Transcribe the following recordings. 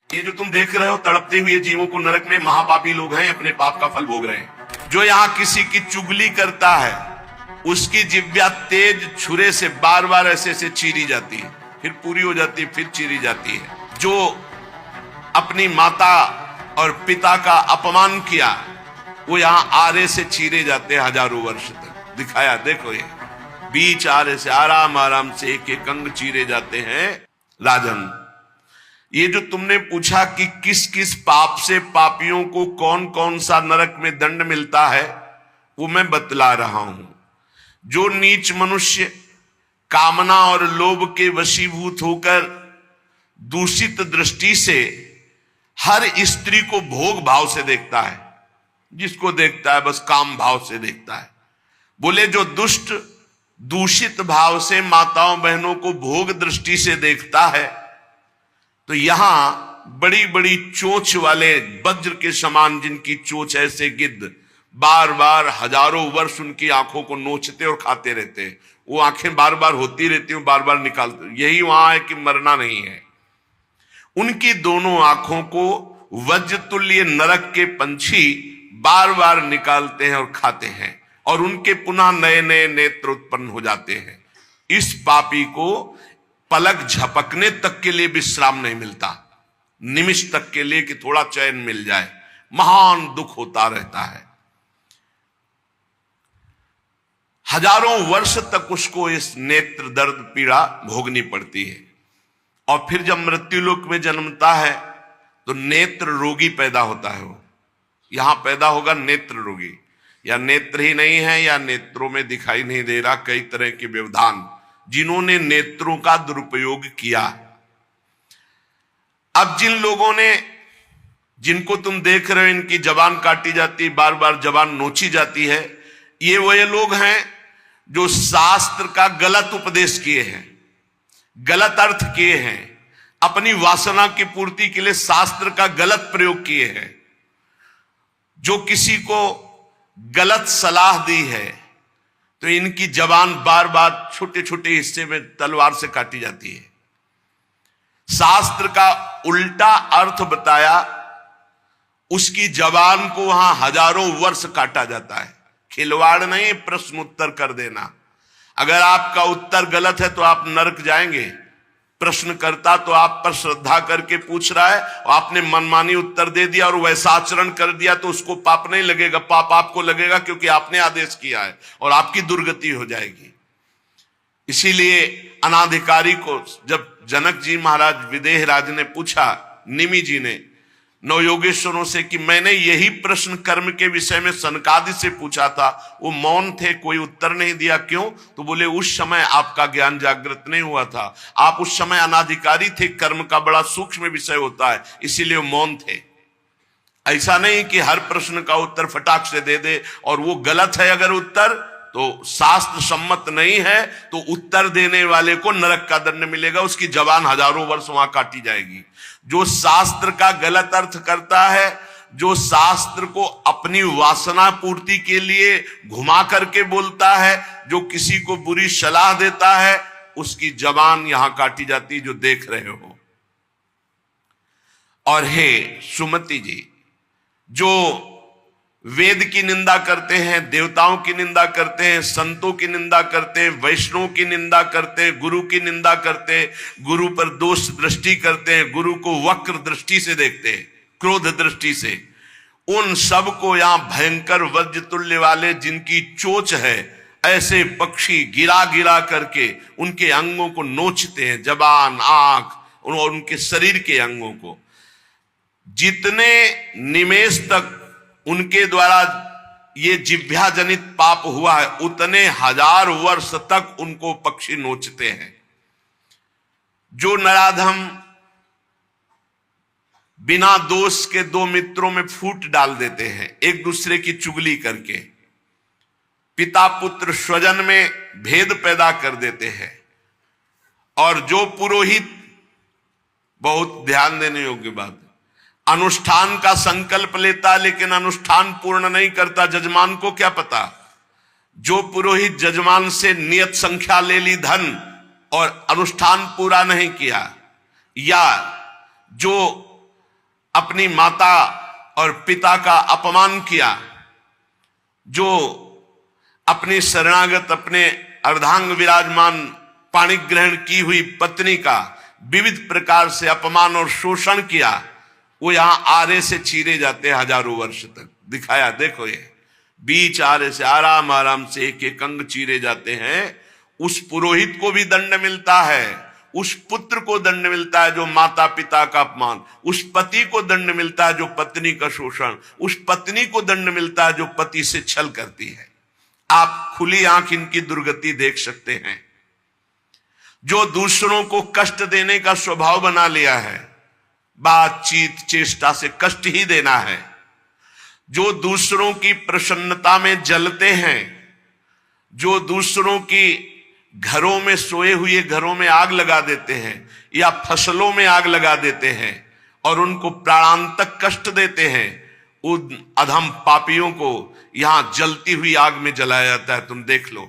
ये जो तुम देख रहे हो तड़पते हुए जीवों को नरक में, महापापी लोग हैं, अपने पाप का फल भोग रहे हैं। जो यहाँ किसी की चुगली करता है उसकी जिह्वा तेज छुरे से बार बार ऐसे ऐसे चीरी जाती है, फिर पूरी हो जाती है, फिर चीरी जाती है। जो अपनी माता और पिता का अपमान किया वो यहाँ आरे से चीरे जाते हैं हजारों वर्ष तक। दिखाया, देखो ये बीच आरे से आराम आराम से एक एक अंग चीरे जाते हैं। राजन, ये जो तुमने पूछा कि किस किस पाप से पापियों को कौन कौन सा नरक में दंड मिलता है, वो मैं बतला रहा हूं। जो नीच मनुष्य कामना और लोभ के वशीभूत होकर दूषित दृष्टि से हर स्त्री को भोग भाव से देखता है, जिसको देखता है बस काम भाव से देखता है। बोले जो दुष्ट दूषित भाव से माताओं बहनों को भोग दृष्टि से देखता है, तो यहां बड़ी बड़ी चोंच वाले वज्र के समान जिनकी चोंच ऐसे गिद्ध बार बार हजारों वर्ष उनकी आंखों को नोचते और खाते रहते हैं। वो आंखें बार बार होती रहती हैं, बार बार निकालते। यही वहां है कि मरना नहीं है। उनकी दोनों आंखों को वज्र तुल्य नरक के पंछी बार बार निकालते हैं और खाते हैं, और उनके पुनः नए नए नेत्र उत्पन्न हो जाते हैं। इस पापी को पलक झपकने तक के लिए विश्राम नहीं मिलता, निमिष तक के लिए कि थोड़ा चैन मिल जाए, महान दुख होता रहता है। हजारों वर्ष तक उसको इस नेत्र दर्द पीड़ा भोगनी पड़ती है। और फिर जब मृत्युलोक में जन्मता है तो नेत्र रोगी पैदा होता है। वो यहां पैदा होगा नेत्र रोगी, या नेत्र ही नहीं है या नेत्रों में दिखाई नहीं दे रहा, कई तरह के व्यवधान, जिन्होंने नेत्रों का दुरुपयोग किया। अब जिन लोगों ने, जिनको तुम देख रहे हो इनकी जबान काटी जाती है, बार बार जबान नोची जाती है, ये वही लोग हैं जो शास्त्र का गलत उपदेश किए हैं, गलत अर्थ किए हैं, अपनी वासना की पूर्ति के लिए शास्त्र का गलत प्रयोग किए हैं। जो किसी को गलत सलाह दी है तो इनकी जबान बार बार छोटे छोटे हिस्से में तलवार से काटी जाती है। शास्त्र का उल्टा अर्थ बताया, उसकी जबान को वहां हजारों वर्ष काटा जाता है। खिलवाड़ नहीं, प्रश्न उत्तर कर देना। अगर आपका उत्तर गलत है तो आप नरक जाएंगे। प्रश्न करता तो आप पर श्रद्धा करके पूछ रहा है और आपने मनमानी उत्तर दे दिया और वैसा आचरण कर दिया तो उसको पाप नहीं लगेगा, पाप आपको लगेगा क्योंकि आपने आदेश किया है और आपकी दुर्गति हो जाएगी। इसीलिए अनाधिकारी को जब जनक जी महाराज विदेह राज ने पूछा, निमि जी ने नवयोगेश्वरों से कि मैंने यही प्रश्न कर्म के विषय में सनकादि से पूछा था, वो मौन थे, कोई उत्तर नहीं दिया, क्यों? तो बोले उस समय आपका ज्ञान जागृत नहीं हुआ था, आप उस समय अनाधिकारी थे, कर्म का बड़ा सूक्ष्म विषय होता है, इसीलिए वो मौन थे। ऐसा नहीं कि हर प्रश्न का उत्तर फटाक से दे दे, और वो गलत है अगर उत्तर तो शास्त्र सम्मत नहीं है तो उत्तर देने वाले को नरक का दंड मिलेगा, उसकी जबान हजारों वर्ष वहां काटी जाएगी। जो शास्त्र का गलत अर्थ करता है, जो शास्त्र को अपनी वासना पूर्ति के लिए घुमा करके बोलता है, जो किसी को बुरी सलाह देता है, उसकी जबान यहां काटी जाती है, जो देख रहे हो। और हे सुमति जी, जो वेद की निंदा करते हैं, देवताओं की निंदा करते हैं, संतों की निंदा करते हैं, वैष्णव की निंदा करते हैं, गुरु की निंदा करते हैं, गुरु पर दोष दृष्टि करते हैं, गुरु को वक्र दृष्टि से देखते हैं, क्रोध दृष्टि से, उन सब को यहां भयंकर वज्र तुल्य वाले जिनकी चोंच है, ऐसे पक्षी गिरा गिरा करके उनके अंगों को नोचते हैं, जबान, आंख और उनके शरीर के अंगों को। जितने निमेष तक उनके द्वारा ये जिह्वा जनित पाप हुआ है, उतने हजार वर्ष तक उनको पक्षी नोचते हैं। जो नराधम बिना दोष के दो मित्रों में फूट डाल देते हैं, एक दूसरे की चुगली करके, पिता पुत्र स्वजन में भेद पैदा कर देते हैं, और जो पुरोहित, बहुत ध्यान देने योग्य बात, अनुष्ठान का संकल्प लेता लेकिन अनुष्ठान पूर्ण नहीं करता, जजमान को क्या पता। जो पुरोहित जजमान से नियत संख्या ले ली धन और अनुष्ठान पूरा नहीं किया, या जो अपनी माता और पिता का अपमान किया, जो अपनी शरणागत अपने अर्धांग विराजमान पाणी ग्रहण की हुई पत्नी का विविध प्रकार से अपमान और शोषण किया, वो यहां आरे से चीरे जाते हैं हजारों वर्ष तक। दिखाया, देखो ये बीच आरे से आराम आराम से एक एक अंग चीरे जाते हैं। उस पुरोहित को भी दंड मिलता है, उस पुत्र को दंड मिलता है जो माता पिता का अपमान, उस पति को दंड मिलता है जो पत्नी का शोषण, उस पत्नी को दंड मिलता है जो पति से छल करती है। आप खुली आंख इनकी दुर्गति देख सकते हैं। जो दूसरों को कष्ट देने का स्वभाव बना लिया है, बातचीत चेष्टा से कष्ट ही देना है, जो दूसरों की प्रसन्नता में जलते हैं, जो दूसरों की घरों में सोए हुए घरों में आग लगा देते हैं या फसलों में आग लगा देते हैं और उनको प्राणांतक कष्ट देते हैं, उन अधम पापियों को यहां जलती हुई आग में जलाया जाता है। तुम देख लो,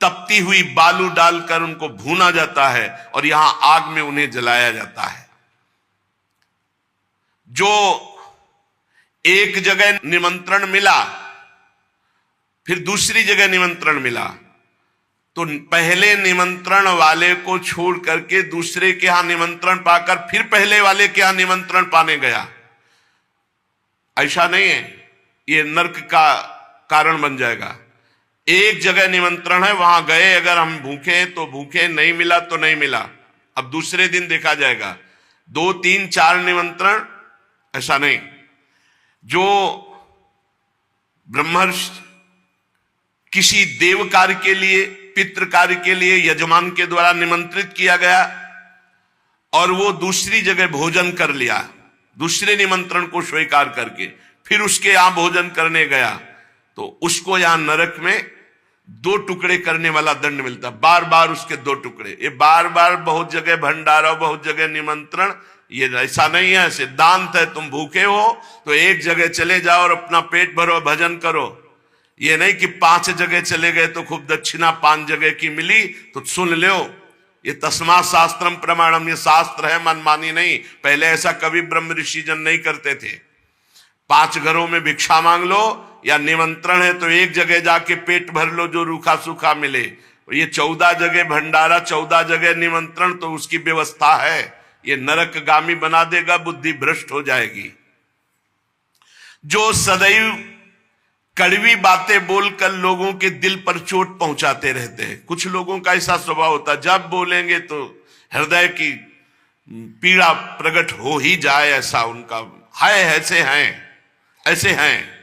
तपती हुई बालू डालकर उनको भूना जाता है और यहां आग में उन्हें जलाया जाता है। जो एक जगह निमंत्रण मिला, फिर दूसरी जगह निमंत्रण मिला, तो पहले निमंत्रण वाले को छोड़ करके दूसरे के यहां निमंत्रण पाकर फिर पहले वाले के यहां निमंत्रण पाने गया। ऐसा नहीं है, ये नरक का कारण बन जाएगा। एक जगह निमंत्रण है, वहां गए, अगर हम भूखे हैं तो भूखे, नहीं मिला तो नहीं मिला, अब दूसरे दिन देखा जाएगा। 2 3 4 निमंत्रण, ऐसा नहीं। जो ब्रह्मर्षि किसी देव कार्य के लिए, पितृ कार्य के लिए यजमान के द्वारा निमंत्रित किया गया और वो दूसरी जगह भोजन कर लिया, दूसरे निमंत्रण को स्वीकार करके फिर उसके यहां भोजन करने गया, तो उसको यहां नरक में 2 टुकड़े करने वाला दंड मिलता, बार बार उसके 2 टुकड़े। ये बार बार बहुत जगह भंडारा, बहुत जगह निमंत्रण, ये ऐसा नहीं है। सिद्धांत है, तुम भूखे हो तो एक जगह चले जाओ और अपना पेट भरो, भजन करो। ये नहीं कि 5 जगह चले गए तो खूब दक्षिणा 5 जगह की मिली तो सुन लो। ये तस्मा शास्त्रम प्रमाणम, ये शास्त्र है, मनमानी नहीं। पहले ऐसा कभी ब्रह्म ऋषि जन नहीं करते थे। 5 घरों में भिक्षा मांग लो या निमंत्रण है तो एक जगह जाके पेट भर लो जो रूखा सूखा मिले। ये 14 जगह भंडारा, 14 जगह निमंत्रण, तो उसकी व्यवस्था है। ये नरकगामी बना देगा, बुद्धि भ्रष्ट हो जाएगी। जो सदैव कड़वी बातें बोलकर लोगों के दिल पर चोट पहुंचाते रहते हैं, कुछ लोगों का ऐसा स्वभाव होता है, जब बोलेंगे तो हृदय की पीड़ा प्रकट हो ही जाए, ऐसा उनका है। ऐसे हैं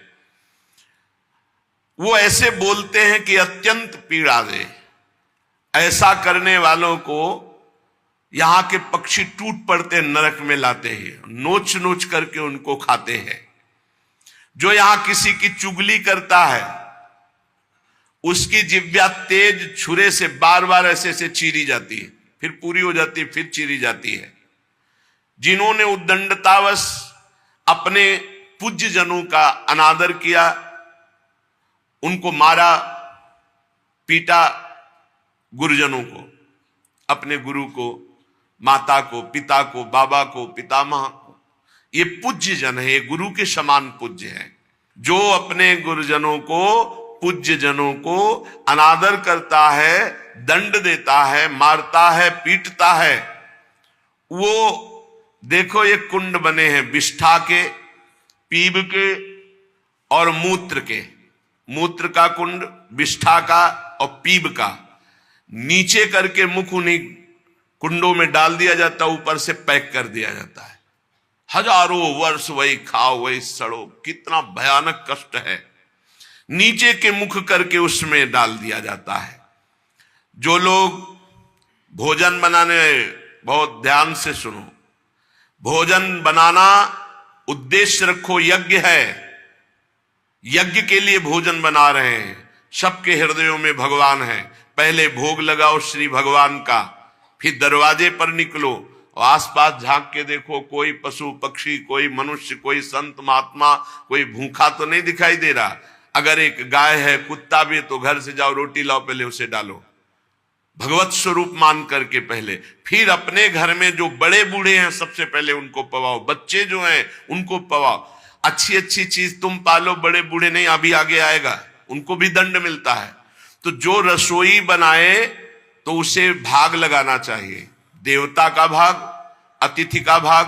वो, ऐसे बोलते हैं कि अत्यंत पीड़ा दे। ऐसा करने वालों को यहां के पक्षी टूट पड़ते नरक में लाते हैं, नोच नोच करके उनको खाते हैं। जो यहां किसी की चुगली करता है, उसकी जिह्वा तेज छुरे से बार बार ऐसे से चीरी जाती है, फिर पूरी हो जाती है, फिर चीरी जाती है। जिन्होंने उद्दंडतावश अपने पूज्य जनों का अनादर किया, उनको मारा, पीटा, गुरुजनों को, अपने गुरु को, माता को, पिता को, बाबा को, पितामह को, ये पूज्य जन है, ये गुरु के समान पूज्य है। जो अपने गुरुजनों को, पूज्य जनों को अनादर करता है, दंड देता है, मारता है, पीटता है, वो देखो ये कुंड बने हैं विष्ठा के, पीब के और मूत्र के। मूत्र का कुंड, विष्ठा का और पीब का, नीचे करके मुख उन्हीं कुंडों में डाल दिया जाता है, ऊपर से पैक कर दिया जाता है। हजारों वर्ष वही खाओ वही सड़ो, कितना भयानक कष्ट है। नीचे के मुख करके उसमें डाल दिया जाता है। जो लोग भोजन बनाने, बहुत ध्यान से सुनो, भोजन बनाना उद्देश्य रखो, यज्ञ है, यज्ञ के लिए भोजन बना रहे हैं। सबके हृदयों में भगवान है, पहले भोग लगाओ श्री भगवान का, फिर दरवाजे पर निकलो और आसपास झांक के देखो, कोई पशु पक्षी, कोई मनुष्य, कोई संत महात्मा, कोई भूखा तो नहीं दिखाई दे रहा। अगर एक गाय है, कुत्ता भी है, तो घर से जाओ, रोटी लाओ, पहले उसे डालो। भगवत स्वरूप मान करके पहले, फिर अपने घर में जो बड़े बूढ़े हैं सबसे पहले उनको पवाओ, बच्चे जो हैं उनको पवाओ। अच्छी अच्छी चीज तुम पालो, बड़े बूढ़े नहीं, अभी आगे आएगा, उनको भी दंड मिलता है। तो जो रसोई बनाए तो उसे भाग लगाना चाहिए, देवता का भाग, अतिथि का भाग,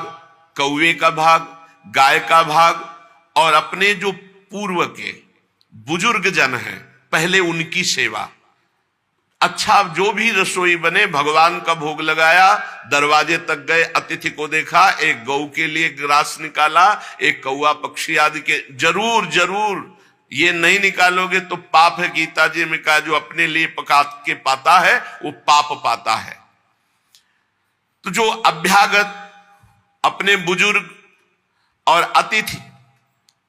कौवे का भाग, गाय का भाग, और अपने जो पूर्व के बुजुर्ग जन हैं पहले उनकी सेवा। अच्छा, जो भी रसोई बने, भगवान का भोग लगाया, दरवाजे तक गए, अतिथि को देखा, एक गौ के लिए ग्रास निकाला, एक कौवा पक्षी आदि के, जरूर जरूर ये नहीं निकालोगे तो पाप है। गीता जी में कहा जो अपने लिए पका के पाता है वो पाप पाता है। तो जो अभ्यागत अपने बुजुर्ग और अतिथि,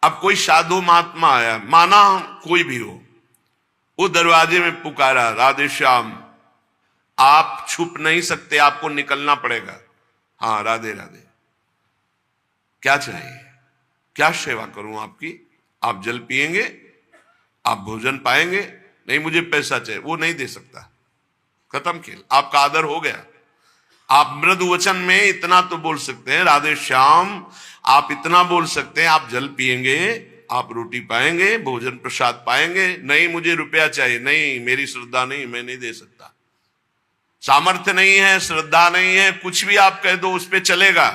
अब कोई साधु महात्मा आया, माना कोई भी हो, वो दरवाजे में पुकारा, राधे श्याम, आप छुप नहीं सकते, आपको निकलना पड़ेगा। हाँ राधे राधे, क्या चाहिए, क्या सेवा करूं आपकी? आप जल पिएंगे, आप भोजन पाएंगे? नहीं मुझे पैसा चाहिए। वो नहीं दे सकता, खत्म खेल, आपका आदर हो गया। आप मृदु वचन में इतना तो बोल सकते हैं, राधे श्याम, आप इतना बोल सकते हैं, आप जल पिएंगे, आप रोटी पाएंगे, भोजन प्रसाद पाएंगे। नहीं मुझे रुपया चाहिए, नहीं मेरी श्रद्धा नहीं, मैं नहीं दे सकता, सामर्थ्य नहीं है, श्रद्धा नहीं है, कुछ भी आप कह दो उस पर चलेगा,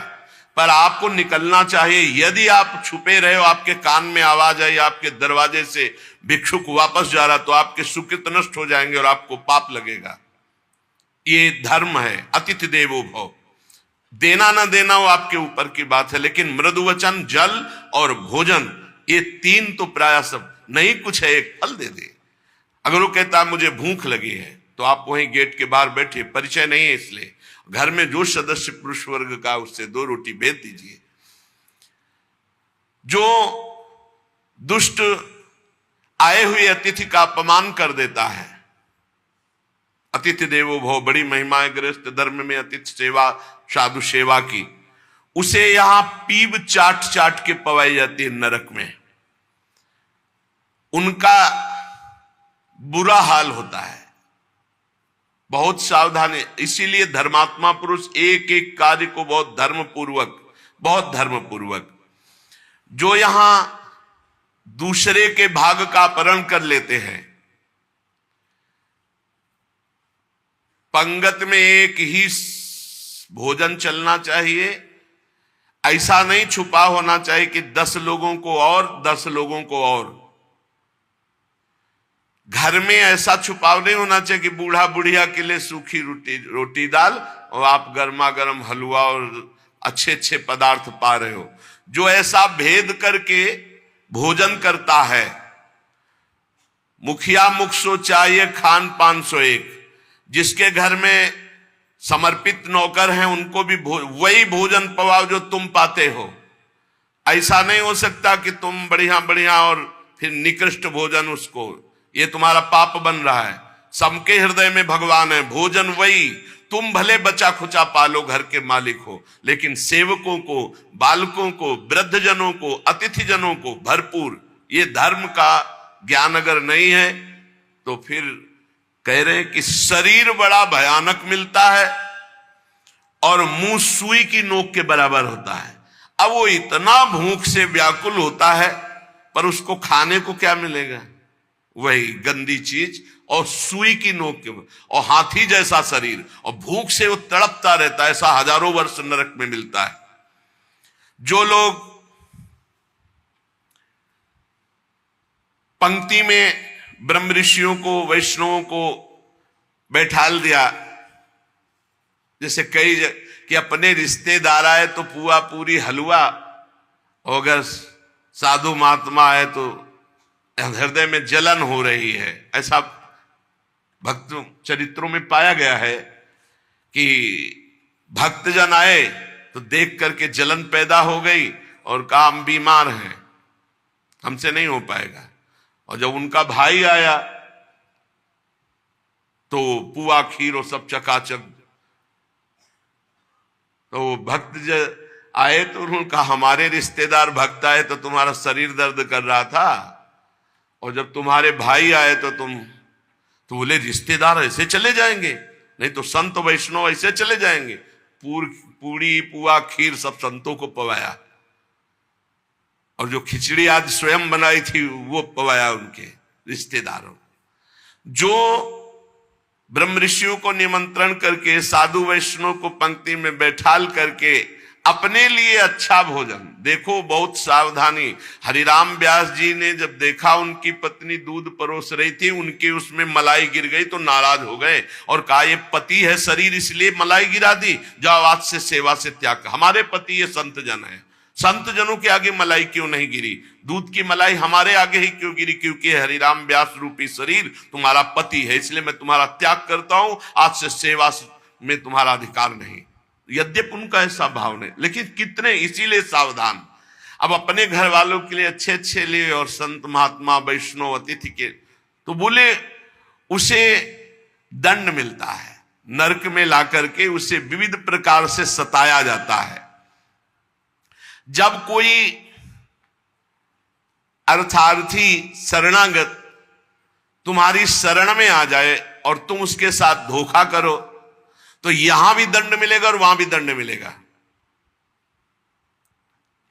पर आपको निकलना चाहिए। यदि आप छुपे रहे हो, आपके कान में आवाज आई आपके दरवाजे से भिक्षुक वापस जा रहा, तो आपके सुकृत नष्ट हो जाएंगे और आपको पाप लगेगा। ये धर्म है, अतिथि देवो भव। देना ना देना वो आपके ऊपर की बात है, लेकिन मृदु वचन, जल और भोजन, ये तीन तो प्राय सब नहीं, कुछ है एक फल दे दे। अगर वो कहता मुझे भूख लगी है तो आप वहीं गेट के बाहर बैठिए, परिचय नहीं है इसलिए, घर में जो सदस्य पुरुष वर्ग का उससे 2 रोटी भेज दीजिए। जो दुष्ट आए हुए अतिथि का अपमान कर देता है, अतिथि देवो भव, बड़ी महिमा है गृहस्थ धर्म में अतिथि सेवा, साधु सेवा की, उसे यहां पीब चाट चाट के पवाई जाती है नरक में, उनका बुरा हाल होता है। बहुत सावधानी, इसीलिए धर्मात्मा पुरुष एक एक कार्य को बहुत धर्मपूर्वक, जो यहां दूसरे के भाग का अपहरण कर लेते हैं, पंगत में एक ही भोजन चलना चाहिए, ऐसा नहीं छुपा होना चाहिए कि 10 लोगों को और 10 लोगों को और। घर में ऐसा छुपाव नहीं होना चाहिए कि बूढ़ा बुढ़िया के लिए सूखी रोटी दाल और आप गर्मा गर्म हलवा और अच्छे अच्छे पदार्थ पा रहे हो। जो ऐसा भेद करके भोजन करता है, मुखिया मुख सो चाहिए, खान पान सो एक। जिसके घर में समर्पित नौकर हैं उनको भी वही भोजन पवाओ जो तुम पाते हो। ऐसा नहीं हो सकता कि तुम बढ़िया बढ़िया और फिर निकृष्ट भोजन उसको, ये तुम्हारा पाप बन रहा है। सबके हृदय में भगवान है, भोजन वही, तुम भले बचा खुचा पालो, घर के मालिक हो, लेकिन सेवकों को, बालकों को, वृद्धजनों को, अतिथि जनों को भरपूर। ये धर्म का ज्ञान अगर नहीं है तो फिर कह रहे हैं कि शरीर बड़ा भयानक मिलता है और मुंह सुई की नोक के बराबर होता है। अब वो इतना भूख से व्याकुल होता है, पर उसको खाने को क्या मिलेगा? वही गंदी चीज और सुई की नोक के, और हाथी जैसा शरीर, और भूख से वो तड़पता रहता है। ऐसा हजारों वर्ष नरक में मिलता है। जो लोग पंक्ति में ब्रह्म ऋषियों को, वैष्णवों को बैठाल दिया, जैसे कई कि अपने रिश्तेदार आए तो पुआ पूरी हलवा, और अगर साधु महात्मा आए तो हृदय में जलन हो रही है। ऐसा भक्त चरित्रों में पाया गया है कि भक्तजन आए तो देख करके जलन पैदा हो गई और कहा हम बीमार हैं, हमसे नहीं हो पाएगा। और जब उनका भाई आया तो पुआ खीर और सब चकाचक, तो भक्त आए तो उन्होंने कहा हमारे रिश्तेदार भक्त आए तो तुम्हारा शरीर दर्द कर रहा था, और जब तुम्हारे भाई आए तो तुम तो बोले रिश्तेदार ऐसे चले जाएंगे, नहीं तो संत वैष्णव ऐसे चले जाएंगे। पूरी पुआ खीर सब संतों को पवाया, और जो खिचड़ी आज स्वयं बनाई थी वो पवाया उनके रिश्तेदारों। जो ब्रह्म ऋषियों को निमंत्रण करके, साधु वैष्णव को पंक्ति में बैठाल करके अपने लिए अच्छा भोजन, देखो बहुत सावधानी। हरिराम व्यास जी ने जब देखा उनकी पत्नी दूध परोस रही थी, उनके उसमें मलाई गिर गई तो नाराज हो गए और कहा ये पति है शरीर इसलिए मलाई गिरा दी, जाओ आज से सेवा से त्याग। हमारे पति ये संत जन है, संत जनों के आगे मलाई क्यों नहीं गिरी? दूध की मलाई हमारे आगे ही क्यों गिरी? क्योंकि हरिराम व्यास रूपी शरीर तुम्हारा पति है, इसलिए मैं तुम्हारा त्याग करता हूं, आज से सेवा में तुम्हारा अधिकार नहीं। यद्यपि उनका ऐसा भाव नहीं, लेकिन कितने इसीलिए सावधान। अब अपने घर वालों के लिए अच्छे अच्छे लिए और संत महात्मा वैष्णव अतिथि के, तो बोले उसे दंड मिलता है, नरक में ला करके उसे विविध प्रकार से सताया जाता है। जब कोई अर्थार्थी शरणागत तुम्हारी शरण में आ जाए और तुम उसके साथ धोखा करो तो यहां भी दंड मिलेगा और वहां भी दंड मिलेगा।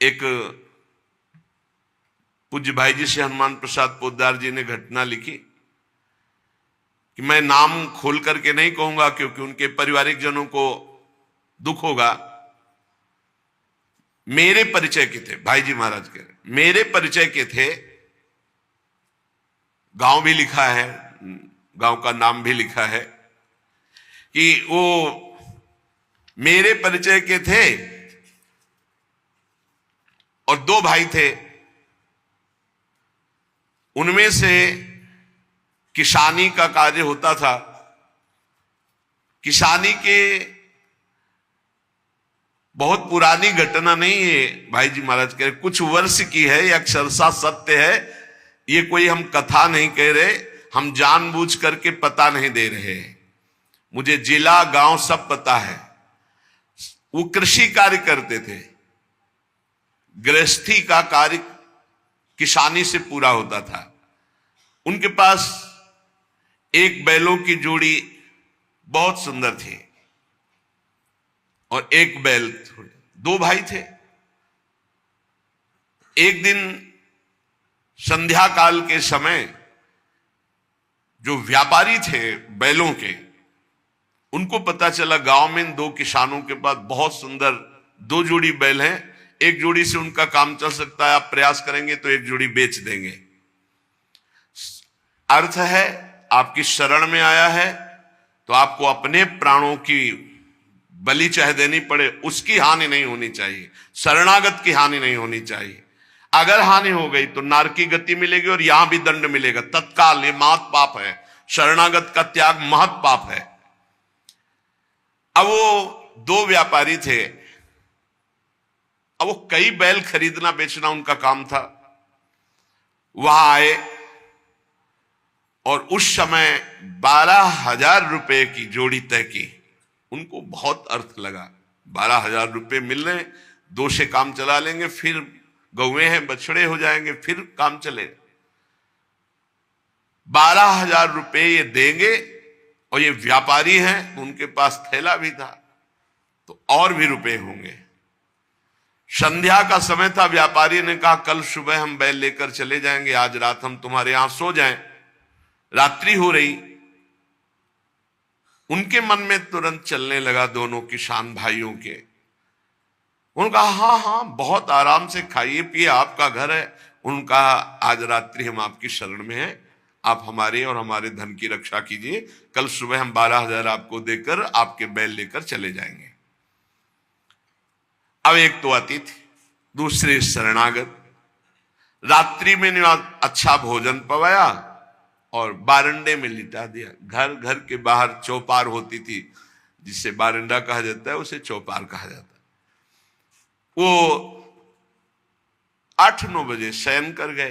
एक पूज्य भाई जी से हनुमान प्रसाद पोद्दार जी ने घटना लिखी कि मैं नाम खोल करके नहीं कहूंगा क्योंकि उनके पारिवारिक जनों को दुख होगा। मेरे परिचय के थे भाई जी महाराज के, मेरे परिचय के थे, गांव भी लिखा है, गांव का नाम भी लिखा है कि वो मेरे परिचय के थे और दो भाई थे। उनमें से किसानी का कार्य होता था। किसानी के बहुत पुरानी घटना नहीं है भाई जी महाराज कह रहे, कुछ वर्ष की है, यह अक्षरशः सत्य है। ये कोई हम कथा नहीं कह रहे, हम जानबूझ करके पता नहीं दे रहे हैं। मुझे जिला गांव सब पता है। वो कृषि कार्य करते थे, गृहस्थी का कार्य किसानी से पूरा होता था। उनके पास एक बैलों की जोड़ी बहुत सुंदर थी और एक बैल, दो भाई थे। एक दिन संध्या काल के समय जो व्यापारी थे बैलों के, उनको पता चला गांव में दो किसानों के पास बहुत सुंदर दो जोड़ी बैल हैं, एक जोड़ी से उनका काम चल सकता है, आप प्रयास करेंगे तो एक जोड़ी बेच देंगे। अर्थ है आपकी शरण में आया है तो आपको अपने प्राणों की बलि चाहे देनी पड़े, उसकी हानि नहीं होनी चाहिए, शरणागत की हानि नहीं होनी चाहिए। अगर हानि हो गई तो नार की गति मिलेगी और यहां भी दंड मिलेगा तत्काल। ये महत् पाप है, शरणागत का त्याग महत् पाप है। अब वो दो व्यापारी थे, अब वो कई बैल खरीदना बेचना उनका काम था। वहां आए और उस समय 12,000 रुपए की जोड़ी तय की। उनको बहुत अर्थ लगा, 12,000 रुपए मिल रहे, दो से काम चला लेंगे, फिर गौवे हैं बछड़े हो जाएंगे, फिर काम चले। 12,000 रुपए ये देंगे और ये व्यापारी हैं तो उनके पास थैला भी था तो और भी रुपए होंगे। संध्या का समय था, व्यापारी ने कहा कल सुबह हम बैल लेकर चले जाएंगे, आज रात हम तुम्हारे यहां सो जाएं। रात्रि हो रही, उनके मन में तुरंत चलने लगा दोनों किसान भाइयों के। उन्होंने कहा हाँ हाँ बहुत आराम से खाइए पिए, आपका घर है। उनका आज रात्रि हम आपकी शरण में हैं, आप हमारे और हमारे धन की रक्षा कीजिए, कल सुबह हम 12,000 आपको देकर आपके बैल लेकर चले जाएंगे। अब एक तो अतिथि, दूसरे शरणागत। रात्रि में अच्छा भोजन पवाया और बारंडे में लिटा दिया। घर घर के बाहर चौपार होती थी, जिसे बारंडा कहा जाता है उसे चौपार कहा जाता है। वो 8-9 बजे शयन कर गए।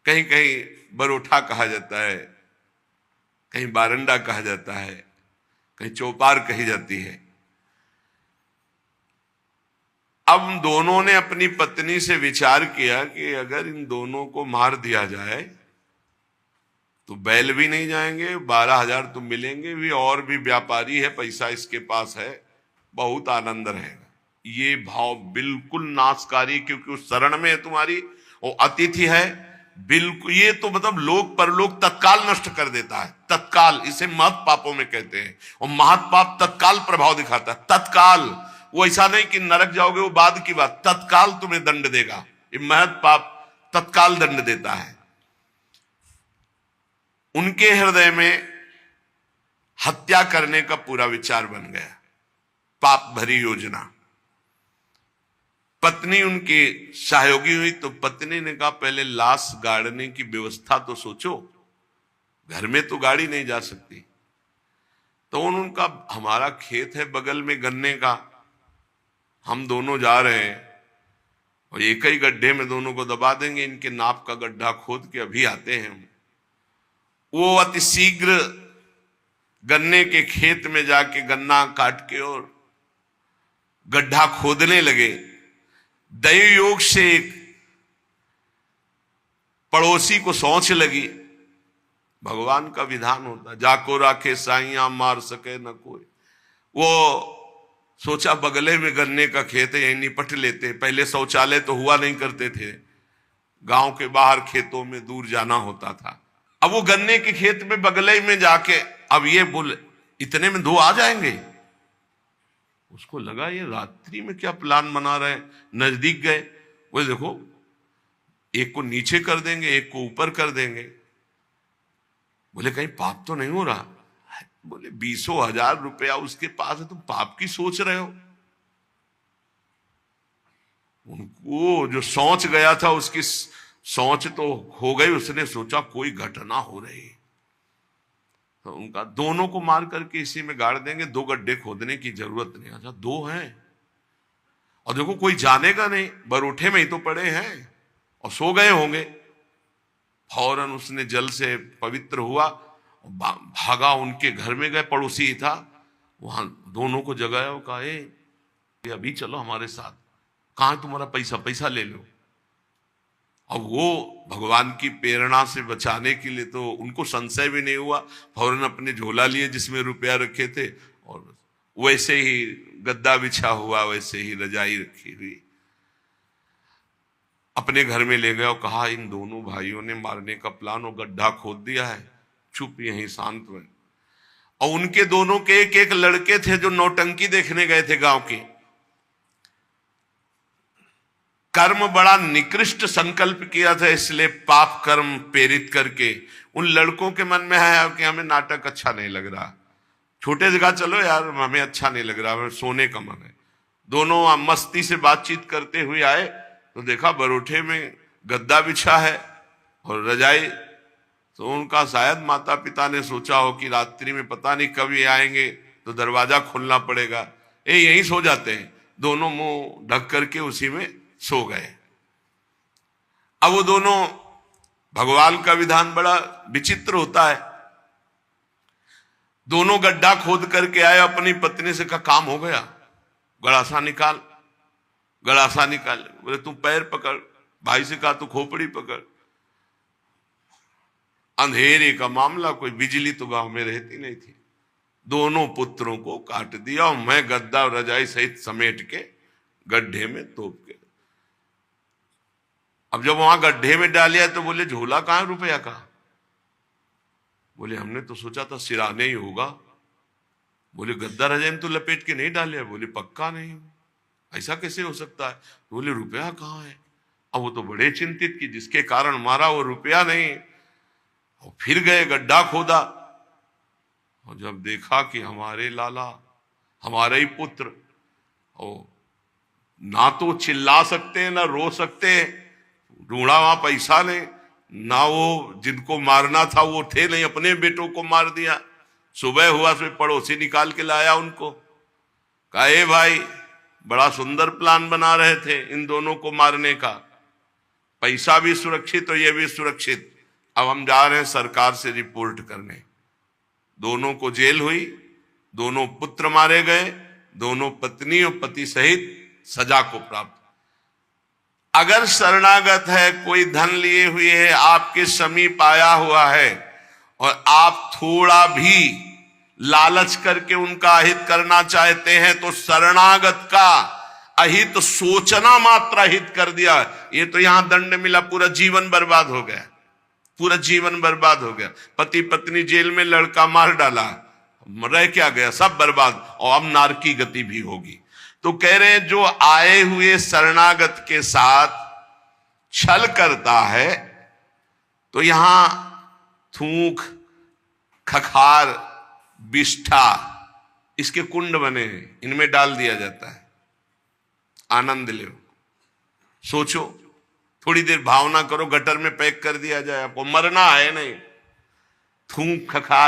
कहीं कहीं बरोठा कहा जाता है, कहीं बारंडा कहा जाता है, कहीं चौपार कही जाती है। अब दोनों ने अपनी पत्नी से विचार किया कि अगर इन दोनों को मार दिया जाए तो बैल भी नहीं जाएंगे, 12,000 तुम मिलेंगे भी, और भी व्यापारी है, पैसा इसके पास है, बहुत आनंद रहेगा। ये भाव बिल्कुल नाशकारी, क्योंकि उस शरण में है तुम्हारी, वो अतिथि है बिल्कुल। ये तो मतलब लोक परलोक तत्काल नष्ट कर देता है, तत्काल। इसे महत् पापों में कहते हैं, और महत् पाप तत्काल प्रभाव दिखाता है, तत्काल। वो ऐसा नहीं कि नरक जाओगे वो बाद की बात, तत्काल तुम्हें दंड देगा। ये महत् पाप तत्काल दंड देता है। उनके हृदय में हत्या करने का पूरा विचार बन गया, पाप भरी योजना। पत्नी उनकी सहयोगी हुई तो पत्नी ने कहा पहले लाश गाड़ने की व्यवस्था तो सोचो, घर में तो गाड़ी नहीं जा सकती। तो उनका हमारा खेत है बगल में गन्ने का, हम दोनों जा रहे हैं और एक ही गड्ढे में दोनों को दबा देंगे, इनके नाप का गड्ढा खोद के अभी आते हैं। वो अति शीघ्र गन्ने के खेत में जाके गन्ना काट के और गड्ढा खोदने लगे। दैव योग से एक पड़ोसी को सोच लगी, भगवान का विधान होता, जाको राखे साइया मार सके न कोई। वो सोचा बगले में गन्ने का खेत है, यही निपट लेते। पहले शौचालय तो हुआ नहीं करते थे, गांव के बाहर खेतों में दूर जाना होता था। अब वो गन्ने के खेत में बगले में जाके, अब ये बोले इतने में 2 आ जाएंगे। उसको लगा ये रात्रि में क्या प्लान बना रहे हैं। नजदीक गए, वो देखो एक को नीचे कर देंगे, एक को ऊपर कर देंगे। बोले कहीं पाप तो नहीं हो रहा। बोले 20,000 रुपया उसके पास है, तुम पाप की सोच रहे हो। उनको जो सोच गया था उसकी सोच तो हो गई। उसने सोचा कोई घटना हो रही, तो उनका दोनों को मार करके इसी में गाड़ देंगे, 2 गड्ढे खोदने की जरूरत नहीं। अच्छा 2 हैं और देखो कोई जानेगा नहीं, बरोठे में ही तो पड़े हैं और सो गए होंगे। फौरन उसने जल से पवित्र हुआ, भागा, उनके घर में गए, पड़ोसी ही था, वहां दोनों को जगाया और कहा ए अभी चलो हमारे साथ, कहां है तुम्हारा पैसा, पैसा ले लो। अब वो भगवान की प्रेरणा से बचाने के लिए तो उनको संशय भी नहीं हुआ, फौरन अपने झोला लिए जिसमें रुपया रखे थे, और वैसे ही गद्दा बिछा हुआ, वैसे ही रजाई रखी हुई अपने घर में ले गया और कहा इन दोनों भाइयों ने मारने का प्लान और गड्ढा खोद दिया है, चुप यहीं शांत में। और उनके दोनों के एक एक लड़के थे जो नौटंकी देखने गए थे गांव की। कर्म बड़ा निकृष्ट संकल्प किया था, इसलिए पाप कर्म प्रेरित करके उन लड़कों के मन में है कि हमें नाटक अच्छा नहीं लग रहा, छोटे जगह चलो यार, हमें अच्छा नहीं लग रहा, हमें सोने का मन है। दोनों मस्ती से बातचीत करते हुए आए तो देखा बरोठे में गद्दा बिछा है और रजाई। तो उनका शायद माता पिता ने सोचा हो कि रात्रि में पता नहीं कब ये आएंगे तो दरवाजा खोलना पड़ेगा, यहीं सो जाते हैं। दोनों मुंह ढक करके उसी में सो गए। अब वो दोनों, भगवान का विधान बड़ा विचित्र होता है, दोनों गड्ढा खोद करके आए, अपनी पत्नी से कहा काम हो गया, गड़ासा निकाल, गड़ासा निकाल। बोले तू पैर पकड़, भाई से कहा तू खोपड़ी पकड़। अंधेरे का मामला, कोई बिजली तो गांव में रहती नहीं थी। दोनों पुत्रों को काट दिया और मैं गद्दा और रजाई सहित समेट के गड्ढे में तोप के। अब जब वहां गड्ढे में डालिया तो बोले झोला कहां है रुपया का? बोले हमने तो सोचा था सिराने ही होगा। बोले गद्दा रजाई में तो लपेट के नहीं डाले? बोले पक्का नहीं, ऐसा कैसे हो सकता है? बोले रुपया कहाँ है? अब वो तो बड़े चिंतित कि जिसके कारण मारा वो रुपया नहीं। और फिर गए गड्ढा खोदा और जब देखा कि हमारे लाला, हमारे ही पुत्र, और ना तो चिल्ला सकते हैं ना रो सकते हैं, ढूंढा वहां पैसा नहीं, ना वो जिनको मारना था वो थे नहीं, अपने बेटों को मार दिया। सुबह हुआ तो पड़ोसी निकाल के लाया उनको, कहा ए भाई बड़ा सुंदर प्लान बना रहे थे इन दोनों को मारने का, पैसा भी सुरक्षित और ये भी सुरक्षित, अब हम जा रहे हैं सरकार से रिपोर्ट करने। दोनों को जेल हुई, दोनों पुत्र मारे गए, दोनों पत्नी और पति सहित सजा को प्राप्त। अगर शरणागत है, कोई धन लिए हुए है, आपके समीप आया हुआ है और आप थोड़ा भी लालच करके उनका अहित करना चाहते हैं तो शरणागत का अहित सोचना मात्र अहित कर दिया। ये तो यहां दंड मिला, पूरा जीवन बर्बाद हो गया, पूरा जीवन बर्बाद हो गया। पति पत्नी जेल में, लड़का मार डाला, रह क्या गया, सब बर्बाद, और अब नार की गति भी होगी। तो कह रहे हैं जो आए हुए शरणागत के साथ छल करता है तो यहां थूक, खखार, बिष्ठा, इसके कुंड बने हैं, इनमें डाल दिया जाता है। आनंद लो, सोचो, थोड़ी देर भावना करो, गटर में पैक कर दिया जाए, आपको मरना है नहीं। थूक, खखार